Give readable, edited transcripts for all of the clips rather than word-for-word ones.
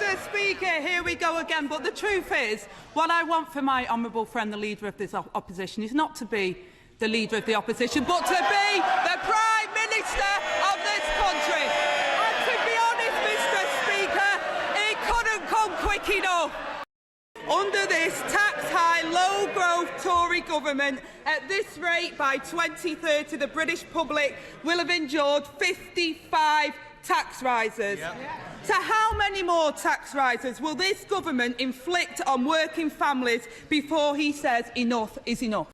Mr. Speaker, here we go again. But the truth is, what I want for my honourable friend, the Leader of this opposition, is not to be the Leader of the opposition, but to be the Prime Minister of this country. And to be honest, Mr. Speaker, it couldn't come quick enough. Under this tax-high, low-growth Tory government, at this rate, by 2030, the British public will have endured 55 tax rises. Yep. So how many more tax rises will this government inflict on working families before he says enough is enough?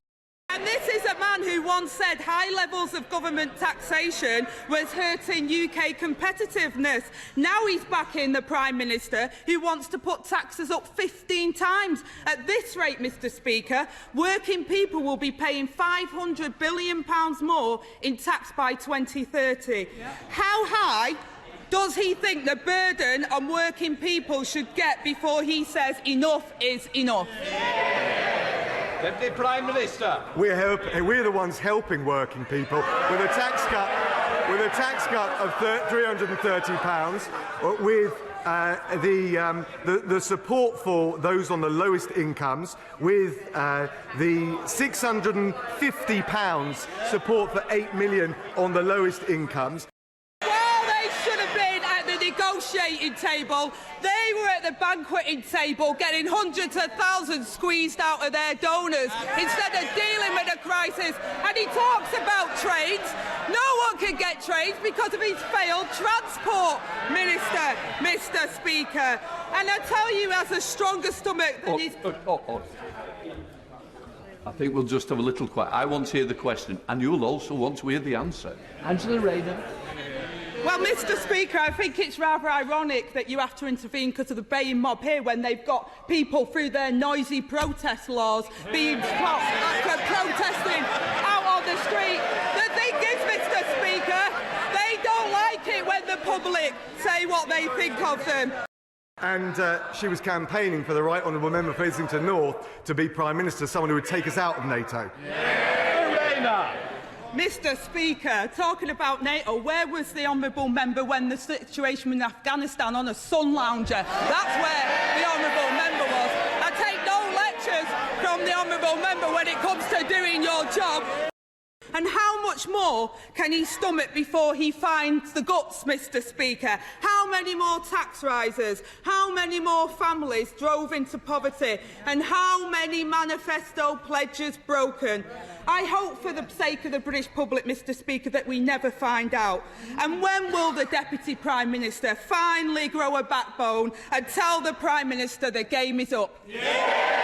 And this is a man who once said high levels of government taxation was hurting UK competitiveness. Now he's back in the Prime Minister who wants to put taxes up 15 times. At this rate, Mr. Speaker, working people will be paying £500 billion more in tax by 2030. Yeah. How high does he think the burden on working people should get before he says enough is enough? Deputy Prime Minister. We're the ones helping working people with a tax cut of £330, with the support for those on the lowest incomes, with the £650 support for 8 million on the lowest incomes. Negotiating table, they were at the banqueting table getting hundreds of thousands squeezed out of their donors instead of dealing with the crisis. And he talks about trades. No one can get trades because of his failed transport minister, Mr. Speaker. And I tell you, he has a stronger stomach than his... I think we'll just have a little quiet. I want to hear the question, and you'll also want to hear the answer. Angela Rayner. Well, Mr. Speaker, I think it's rather ironic that you have to intervene because of the baying mob here when they've got people through their noisy protest laws being protesting out on the street. The thing is, Mr. Speaker, they don't like it when the public say what they think of them. And she was campaigning for the Right Honourable Member for Islington North to be Prime Minister, someone who would take us out of NATO. Mr. Speaker, talking about NATO, where was the honourable member when the situation in Afghanistan on a sun lounger? That's where the honourable member was. I take no lectures from the honourable member when it comes to doing your job. And how much more can he stomach before he finds the guts, Mr. Speaker? How many more tax rises? How many more families drove into poverty? And how many manifesto pledges broken? I hope for the sake of the British public, Mr. Speaker, that we never find out. And when will the Deputy Prime Minister finally grow a backbone and tell the Prime Minister the game is up? Yeah!